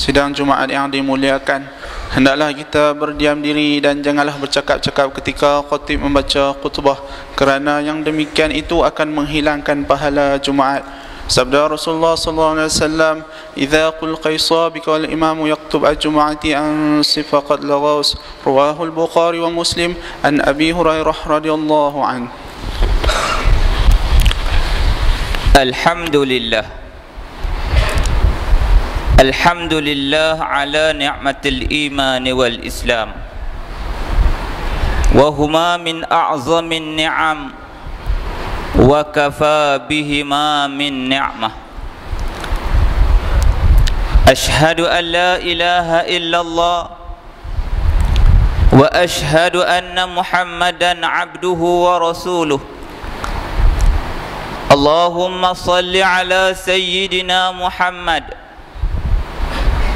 Sidang Jumaat yang dimuliakan, hendaklah kita berdiam diri dan janganlah bercakap-cakap ketika khatib membaca khutbah, kerana yang demikian itu akan menghilangkan pahala Jumaat. Sabda Rasulullah sallallahu alaihi wasallam, "Idza qul qaisa bika wal imamu yaktub al-jum'ati an sifaqat laghaus." Rawahu al-Bukhari wa Muslim an Abi Hurairah radhiyallahu an. Alhamdulillah. Alhamdulillah ala ni'matil iman wal islam, wa huma min a'zamin ni'am, wa kafa bihima min ni'mah. Ashhadu an la ilaha illallah wa ashhadu anna Muhammadan abduhu wa rasuluh. Allahumma salli ala sayyidina Muhammad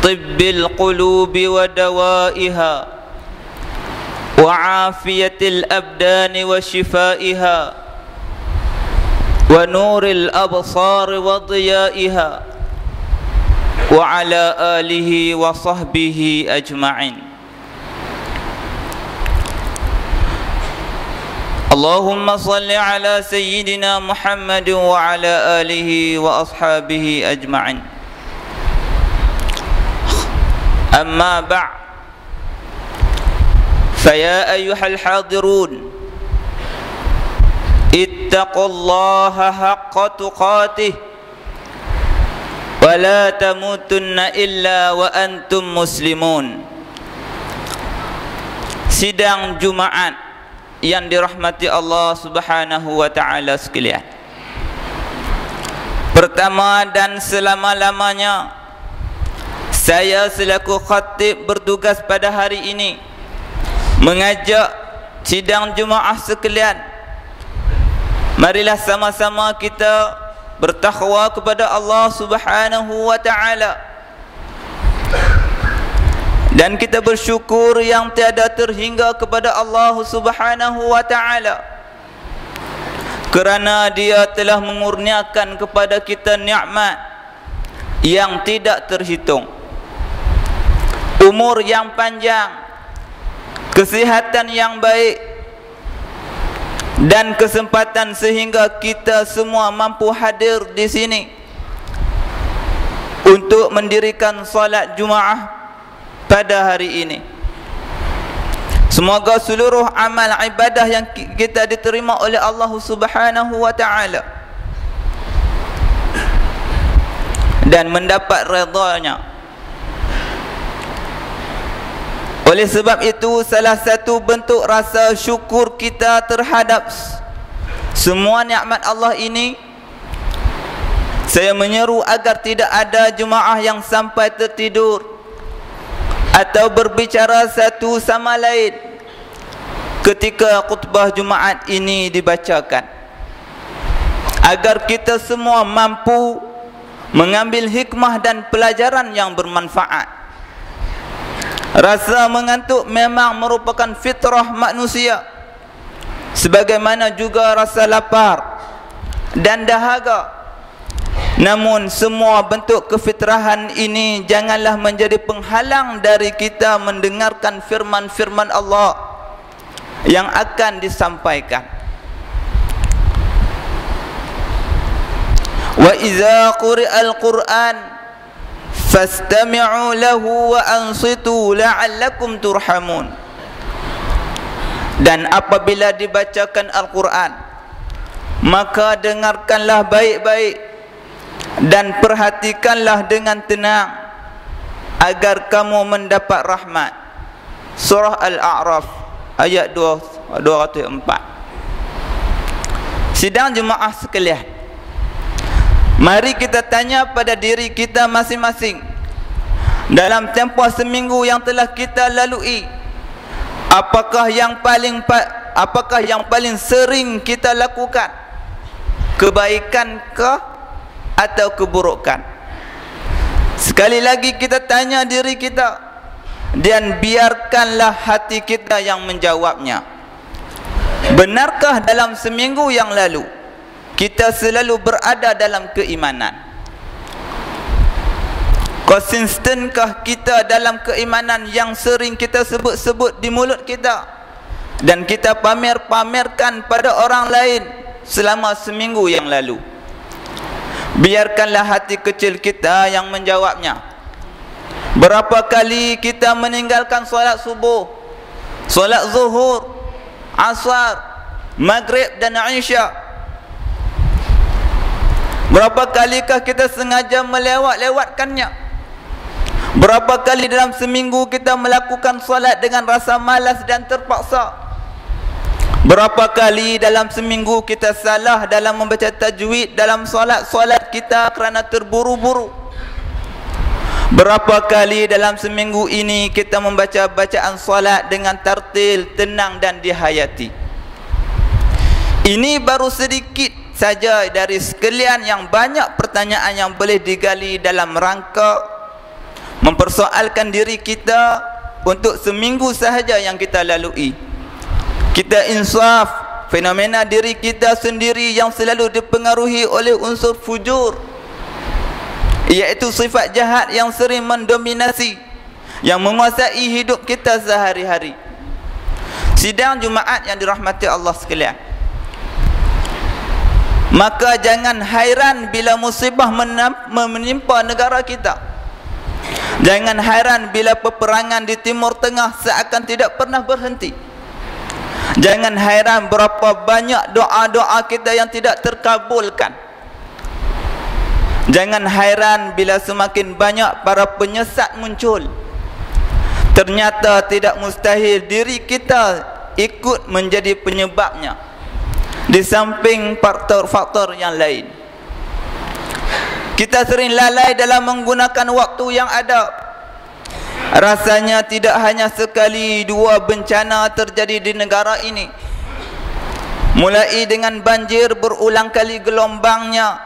طب القلوب ودوائها وعافية الأبدان وشفائها ونور الأبصار وضيائها وعلى آله وصحبه أجمعين. اللهم صل على سيدنا محمد وعلى آله وأصحابه أجمعين. أما بعد، فيا أيها الحاضرون، اتقوا الله حق تقاته ولا تموتن إلا وأنتم مسلمون. Sidang Jumaat yang dirahmati Allah Subhanahu wa taala sekalian. Pertama dan selama-lamanya, saya selaku khatib bertugas pada hari ini mengajak sidang Jumaat sekalian, marilah sama-sama kita bertakwa kepada Allah Subhanahu wa taala, dan kita bersyukur yang tiada terhingga kepada Allah Subhanahu wa taala, kerana Dia telah mengurniakan kepada kita nikmat yang tidak terhitung, umur yang panjang, kesihatan yang baik, dan kesempatan sehingga kita semua mampu hadir di sini untuk mendirikan salat Jumaat pada hari ini. Semoga seluruh amal ibadah yang kita diterima oleh Allah Subhanahu wa taala dan mendapat redha-Nya. Oleh sebab itu, salah satu bentuk rasa syukur kita terhadap semua nikmat Allah ini, saya menyeru agar tidak ada jemaah yang sampai tertidur atau berbicara satu sama lain ketika khutbah Jumaat ini dibacakan, agar kita semua mampu mengambil hikmah dan pelajaran yang bermanfaat. Rasa mengantuk memang merupakan fitrah manusia, sebagaimana juga rasa lapar dan dahaga. Namun semua bentuk kefitrahan ini janganlah menjadi penghalang dari kita mendengarkan firman-firman Allah yang akan disampaikan. Wa iza quri'al Qur'an fastami'u lahu wa ansitu la'allakum turhamun. Dan apabila dibacakan Al-Quran, maka dengarkanlah baik-baik dan perhatikanlah dengan tenang agar kamu mendapat rahmat. Surah Al-A'raf ayat 204. Sidang jemaah sekalian, mari kita tanya pada diri kita masing-masing, dalam tempoh seminggu yang telah kita lalui, apakah yang paling sering kita lakukan? Kebaikan ke atau keburukan? Sekali lagi kita tanya diri kita, dan biarkanlah hati kita yang menjawabnya. Benarkah dalam seminggu yang lalu kita selalu berada dalam keimanan? Konsistenkah kita dalam keimanan yang sering kita sebut-sebut di mulut kita dan kita pamer-pamerkan pada orang lain selama seminggu yang lalu? Biarkanlah hati kecil kita yang menjawabnya. Berapa kali kita meninggalkan solat subuh, solat zuhur, asar, maghrib dan isya? Berapa kalikah kita sengaja melewat-lewatkannya? Berapa kali dalam seminggu kita melakukan solat dengan rasa malas dan terpaksa? Berapa kali dalam seminggu kita salah dalam membaca tajwid dalam solat-solat kita kerana terburu-buru? Berapa kali dalam seminggu ini kita membaca bacaan solat dengan tartil, tenang dan dihayati? Ini baru sedikit saja dari sekalian yang banyak pertanyaan yang boleh digali dalam rangka mempersoalkan diri kita untuk seminggu sahaja yang kita lalui. Kita insaf fenomena diri kita sendiri yang selalu dipengaruhi oleh unsur fujur, iaitu sifat jahat yang sering mendominasi, yang menguasai hidup kita sehari-hari. Sidang Jumaat yang dirahmati Allah sekalian, maka jangan hairan bila musibah menimpa negara kita. Jangan hairan bila peperangan di Timur Tengah seakan tidak pernah berhenti. Jangan hairan berapa banyak doa-doa kita yang tidak terkabulkan. Jangan hairan bila semakin banyak para penyesat muncul. Ternyata tidak mustahil diri kita ikut menjadi penyebabnya, di samping faktor-faktor yang lain. Kita sering lalai dalam menggunakan waktu yang ada. Rasanya tidak hanya sekali dua bencana terjadi di negara ini, mulai dengan banjir berulang kali gelombangnya,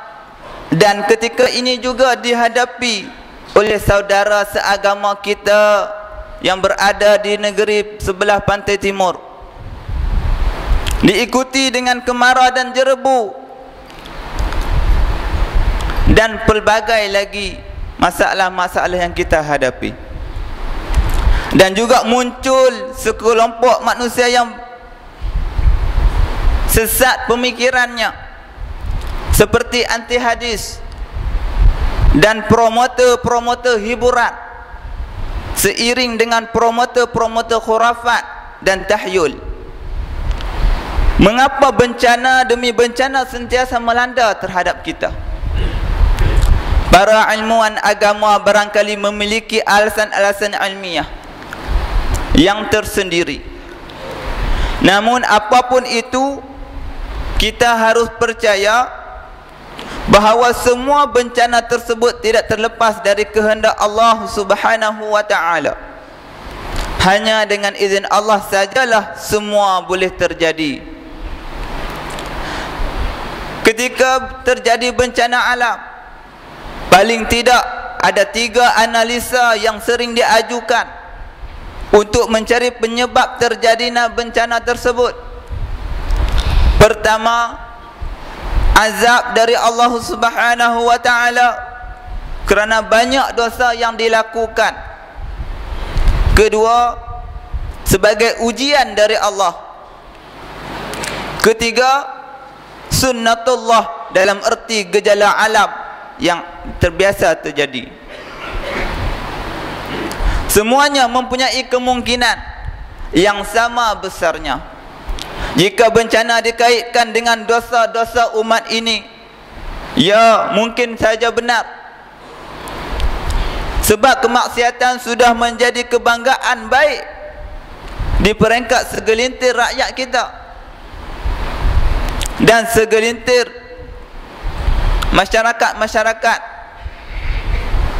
dan ketika ini juga dihadapi oleh saudara seagama kita yang berada di negeri sebelah pantai timur, diikuti dengan kemarau dan jerebu dan pelbagai lagi masalah-masalah yang kita hadapi. Dan juga muncul sekelompok manusia yang sesat pemikirannya, seperti anti hadis dan promotor-promotor hiburan, seiring dengan promotor-promotor khurafat dan tahyul. Mengapa bencana demi bencana sentiasa melanda terhadap kita? Para ilmuwan agama barangkali memiliki alasan-alasan ilmiah yang tersendiri. Namun apapun itu, kita harus percaya bahawa semua bencana tersebut tidak terlepas dari kehendak Allah Subhanahu wa taala. Hanya dengan izin Allah sajalah semua boleh terjadi. Ketika terjadi bencana alam, paling tidak ada 3 analisa yang sering diajukan untuk mencari penyebab terjadinya bencana tersebut. Pertama, azab dari Allah Subhanahu wa taala kerana banyak dosa yang dilakukan. Kedua, sebagai ujian dari Allah. Ketiga, sunnatullah dalam erti gejala alam yang terbiasa terjadi. Semuanya mempunyai kemungkinan yang sama besarnya. Jika bencana dikaitkan dengan dosa-dosa umat ini, ya mungkin saja benar, sebab kemaksiatan sudah menjadi kebanggaan baik di peringkat segelintir rakyat kita dan segelintir masyarakat-masyarakat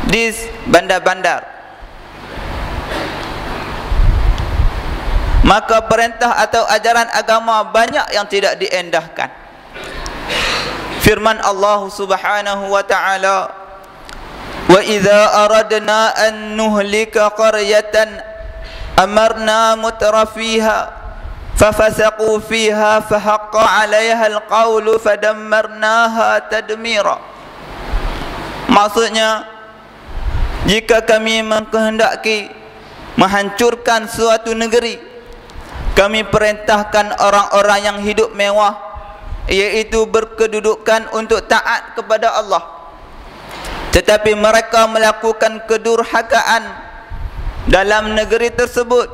di bandar-bandar. Maka perintah atau ajaran agama banyak yang tidak diendahkan. Firman Allah Subhanahu wa taala, "Wa idza aradna an nuhlika qaryatan amarna mutrafiha fafasaqu fiha fahaqqa 'alayha al-qawlu fadammarnaha tadmira." Maksudnya, Jika kami mengkehendaki menghancurkan suatu negeri, kami perintahkan orang-orang yang hidup mewah, iaitu berkedudukan, untuk taat kepada Allah. Tetapi mereka melakukan kedurhakaan dalam negeri tersebut,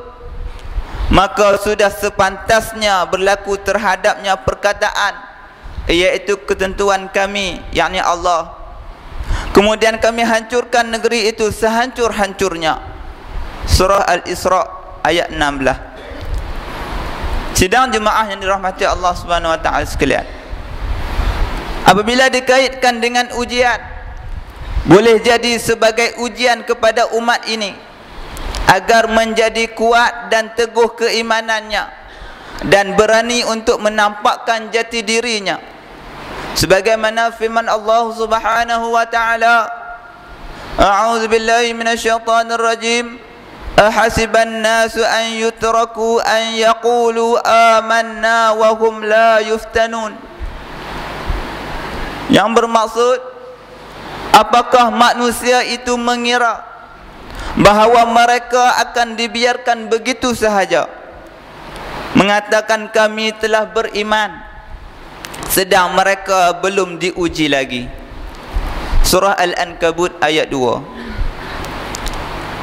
maka sudah sepantasnya berlaku terhadapnya perkataan, iaitu ketentuan kami, yakni Allah. Kemudian kami hancurkan negeri itu sehancur-hancurnya. Surah Al-Isra ayat 16. Sidang jemaah yang dirahmati Allah Subhanahu wa taala sekalian, apabila dikaitkan dengan ujian, boleh jadi sebagai ujian kepada umat ini agar menjadi kuat dan teguh keimanannya dan berani untuk menampakkan jati dirinya, sebagaimana firman Allah Subhanahu wa taala, A'udzu billahi minasyaitonir rajim, ahasiban nasu an yutraku an yaqulu amanna wa hum la yuftanun. Yang bermaksud, apakah manusia itu mengira bahawa mereka akan dibiarkan begitu sahaja mengatakan kami telah beriman, sedang mereka belum diuji lagi. Surah Al-Ankabut ayat 2.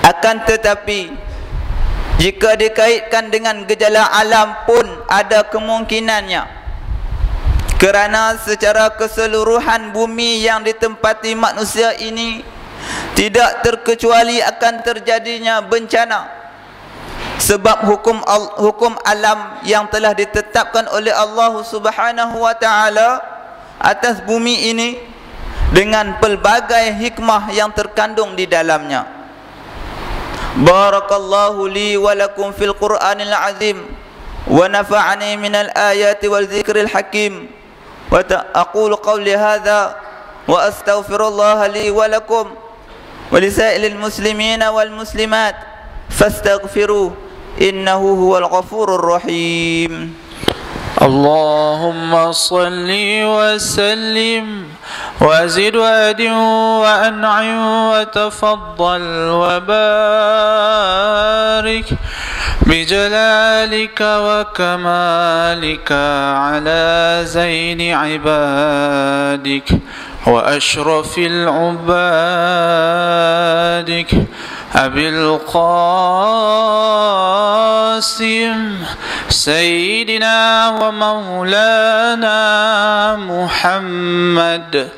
Akan tetapi, jika dikaitkan dengan gejala alam pun ada kemungkinannya, kerana secara keseluruhan bumi yang ditempati manusia ini tidak terkecuali akan terjadinya bencana, sebab hukum alam yang telah ditetapkan oleh Allah Subhanahu wa taala atas bumi ini dengan pelbagai hikmah yang terkandung di dalamnya. Barakallahu li wa lakum fil Qur'anil azim wa nafa'ani minal ayati wal zikril hakim, wa aqulu qawli hadha wa astaghfirullah li wa lakum wa lisailil muslimina wal muslimat fastaghfiruh innahu huwal ghafurur rahim. اللهم صل وسلم وزد وأدم وأنعم وتفضل وبارك بجلالك وكمالك على زين عبادك وأشرف العبادك أبي القاسم سيدنا ومولانا محمد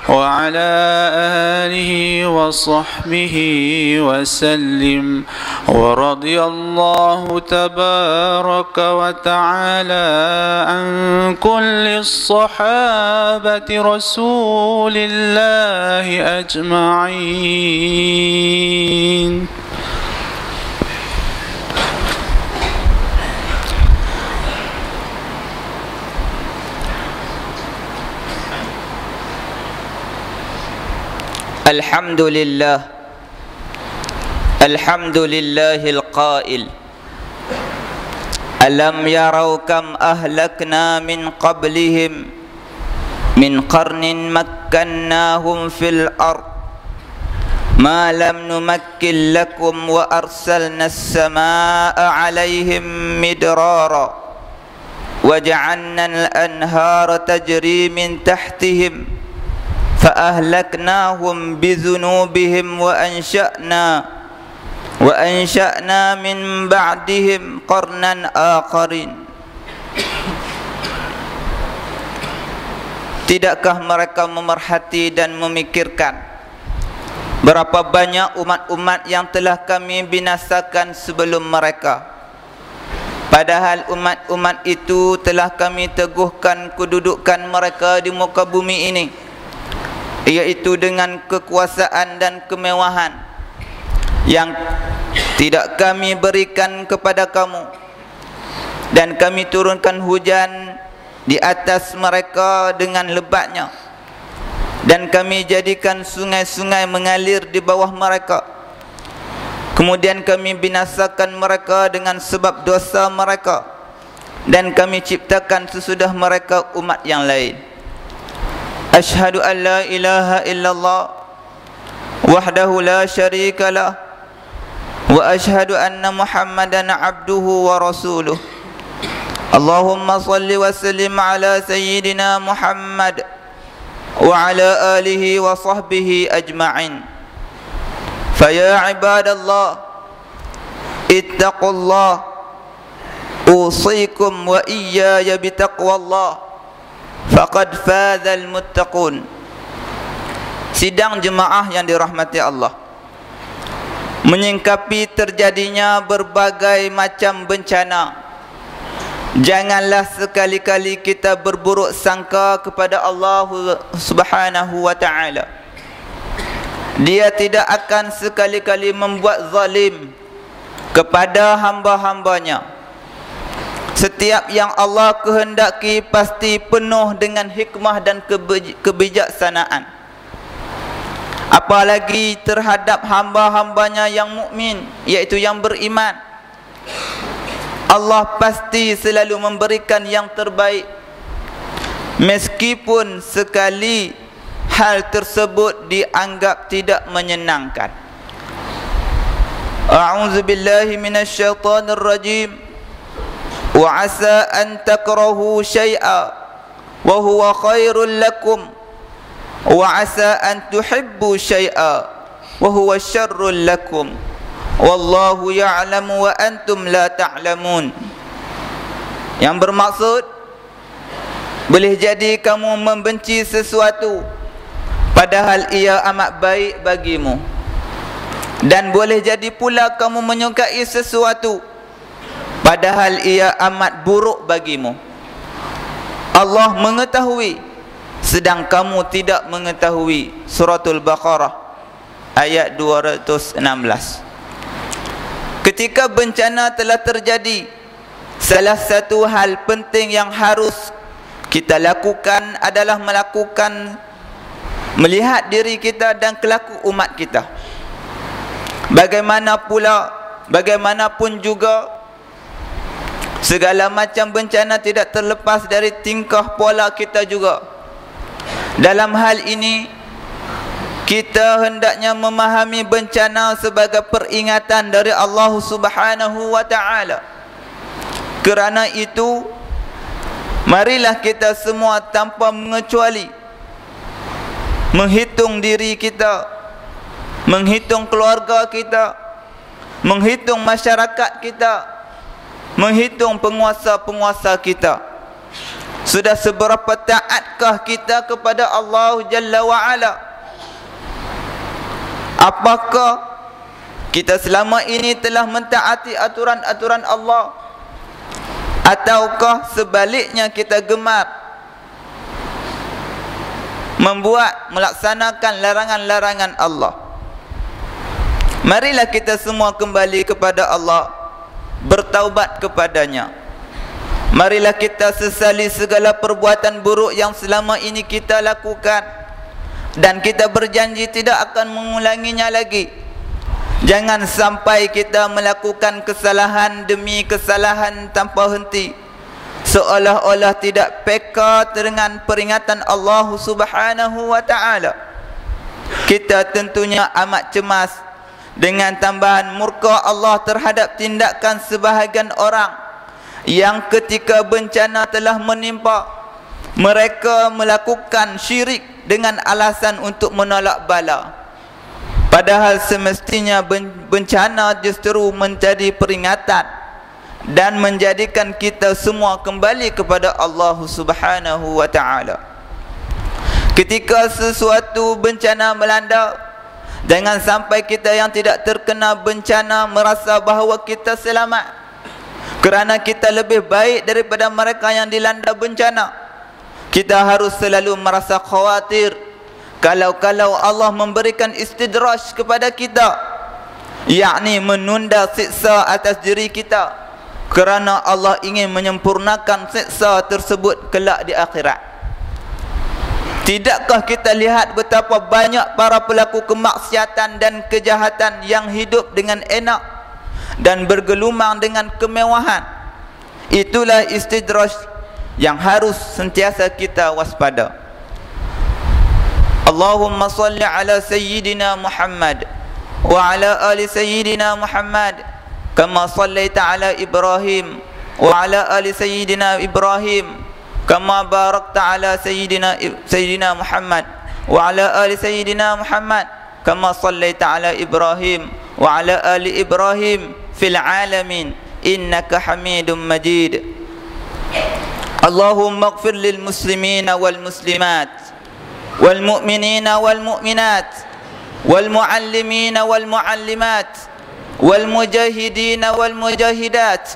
وعلى آله وصحبه وسلم. ورضي الله تبارك وتعالى عن كل الصحابة رسول الله أجمعين. Alhamdulillah, alhamdulillahil qail, alam yarau kam ahlakna min qablihim min qarnin makkannahum fil ard ma lam numakkin lakum wa arsalna as-samaa'a 'alayhim midrara wa ja'alna al-anhara tajri min tahtihim فأهلكناهم بذنوبهم وأنشأنا من بعدهم قرنا آخرين. Tidakkah mereka memerhati dan memikirkan berapa banyak umat-umat yang telah kami binasakan sebelum mereka, padahal umat-umat itu telah kami teguhkan kedudukan mereka di muka bumi ini, iaitu dengan kekuasaan dan kemewahan yang tidak kami berikan kepada kamu, dan kami turunkan hujan di atas mereka dengan lebatnya, dan kami jadikan sungai-sungai mengalir di bawah mereka. Kemudian kami binasakan mereka dengan sebab dosa mereka, dan kami ciptakan sesudah mereka umat yang lain. Ashhadu an la ilaha illallah وحده لا شريك له وأشهد أن محمدا عبده ورسوله اللهم صل وسلم على سيدنا محمد وعلى آله وصحبه أجمعين فيا عباد الله اتقوا الله أوصيكم وإياي بتقوى الله faqad fazal muttaqun. Sidang jemaah yang dirahmati Allah, menyingkapi terjadinya berbagai macam bencana, janganlah sekali-kali kita berburuk sangka kepada Allah Subhanahu wa ta'ala. Dia tidak akan sekali-kali membuat zalim kepada hamba-hambanya. Setiap yang Allah kehendaki pasti penuh dengan hikmah dan kebijaksanaan. Apalagi terhadap hamba-hambanya yang mukmin, iaitu yang beriman. Allah pasti selalu memberikan yang terbaik, meskipun sekali hal tersebut dianggap tidak menyenangkan. A'udzubillahi minasyaitonir rajim. وعسى أن تكرهوا شيئا وهو خير لكم وعسى أن تحبوا شيئا وهو شر لكم والله يعلم وأنتم لا تعلمون. Yang bermaksud, boleh jadi kamu membenci sesuatu padahal ia amat baik bagimu, dan boleh jadi pula kamu menyukai sesuatu padahal ia amat buruk bagimu. Allah mengetahui sedang kamu tidak mengetahui. Suratul Baqarah ayat 216. Ketika bencana telah terjadi, salah satu hal penting yang harus kita lakukan adalah melihat diri kita dan kelaku umat kita. Bagaimanapun juga, segala macam bencana tidak terlepas dari tingkah pola kita juga. Dalam hal ini, kita hendaknya memahami bencana sebagai peringatan dari Allah Subhanahu wa ta'ala. Kerana itu, marilah kita semua tanpa mengecuali menghitung diri kita, menghitung keluarga kita, menghitung masyarakat kita, menghitung penguasa-penguasa kita. Sudah seberapa taatkah kita kepada Allah Jalla wa'ala? Apakah kita selama ini telah mentaati aturan-aturan Allah, ataukah sebaliknya kita gemar melaksanakan larangan-larangan Allah? Marilah kita semua kembali kepada Allah, bertaubat kepadanya. Marilah kita sesali segala perbuatan buruk yang selama ini kita lakukan, dan kita berjanji tidak akan mengulanginya lagi. Jangan sampai kita melakukan kesalahan demi kesalahan tanpa henti, seolah-olah tidak peka dengan peringatan Allah Subhanahu wa ta'ala. Kita tentunya amat cemas dengan tambahan murka Allah terhadap tindakan sebahagian orang yang ketika bencana telah menimpa, mereka melakukan syirik dengan alasan untuk menolak bala. Padahal semestinya bencana justru menjadi peringatan dan menjadikan kita semua kembali kepada Allah Subhanahu wa ta'ala. Ketika sesuatu bencana melanda, jangan sampai kita yang tidak terkena bencana merasa bahawa kita selamat, kerana kita lebih baik daripada mereka yang dilanda bencana. Kita harus selalu merasa khawatir kalau Allah memberikan istidraj kepada kita, yakni menunda siksa atas diri kita, kerana Allah ingin menyempurnakan siksa tersebut kelak di akhirat. Tidakkah kita lihat betapa banyak para pelaku kemaksiatan dan kejahatan yang hidup dengan enak dan bergelumang dengan kemewahan? Itulah istidraj yang harus sentiasa kita waspada. اللهم صل على سيدنا محمد وعلى آل سيدنا محمد كما صليت على إبراهيم وعلى آل سيدنا إبراهيم كما باركت على سيدنا محمد وعلى آل سيدنا محمد كما صليت على إبراهيم وعلى آل إبراهيم في العالمين إنك حميد مجيد. اللهم اغفر للمسلمين والمسلمات والمؤمنين والمؤمنات والمعلمين والمعلمات والمجاهدين والمجاهدات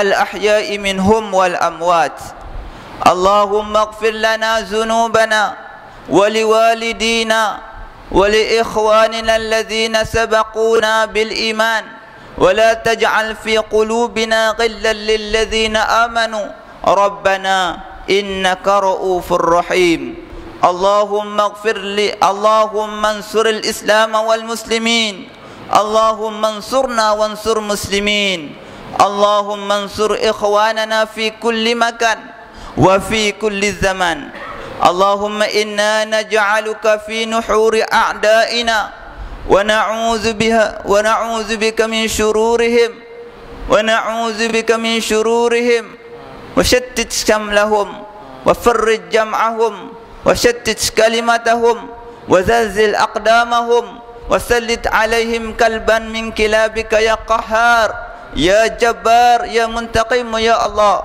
الأحياء منهم والأموات. اللهم اغفر لنا ذنوبنا ولوالدينا ولإخواننا الذين سبقونا بالإيمان ولا تجعل في قلوبنا غلا للذين آمنوا ربنا إنك رؤوف رحيم. اللهم اغفر لي، اللهم انصر الإسلام والمسلمين، اللهم انصرنا وانصر مسلمين، اللهم انصر إخواننا في كل مكان وفي كل زمان. اللهم إنا نجعلك في نحور أعدائنا ونعوذ بك من شرورهم وشتت شملهم وفرج جمعهم وشتت كلمتهم وزلزل أقدامهم وسلط عليهم كلبا من كلابك يا قهار يا جبار يا منتقم يا الله.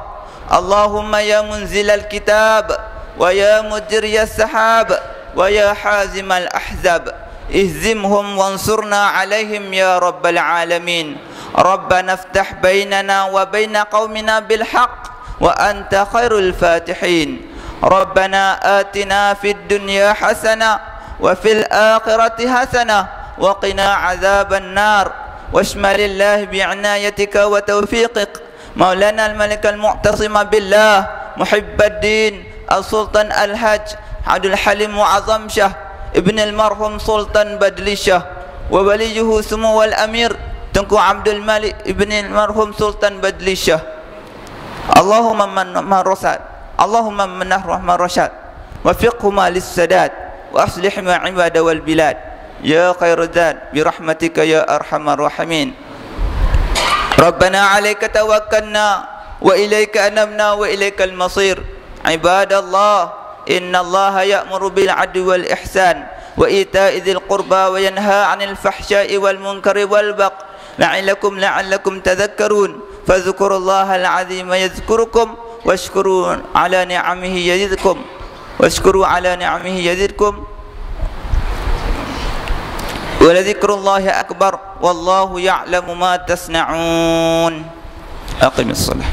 اللهم يا منزل الكتاب ويا مجري السحاب ويا حازم الأحزاب اهزمهم وانصرنا عليهم يا رب العالمين. ربنا افتح بيننا وبين قومنا بالحق وأنت خير الفاتحين. ربنا آتنا في الدنيا حسنة وفي الآخرة حسنة وقنا عذاب النار واشمل الله بعنايتك وتوفيقك مولانا الملك المعتصم بالله محب الدين السلطان الحاج عبد الحليم معظم شاه ابن المرحوم سلطان بدلي شاه ووليه سمو الأمير تنكو عبد الملك ابن المرحوم سلطان بدلي شاه. اللهم من رشاد، اللهم من رحمة رشاد وفقهما للسداد وأصلح ما عباد والبلاد يا خير ذات برحمتك يا أرحم الراحمين. ربنا عليك توكلنا وإليك أنبنا وإليك المصير. عباد الله إن الله يأمر بالعدل والإحسان وإيتاء ذي القربى وينهى عن الفحشاء والمنكر والبغي لعلكم تذكرون. فاذكروا الله العظيم يذكركم واشكروا على نعمه يزدكم ولذكر الله أكبر والله يعلم ما تصنعون. أقم الصلاة.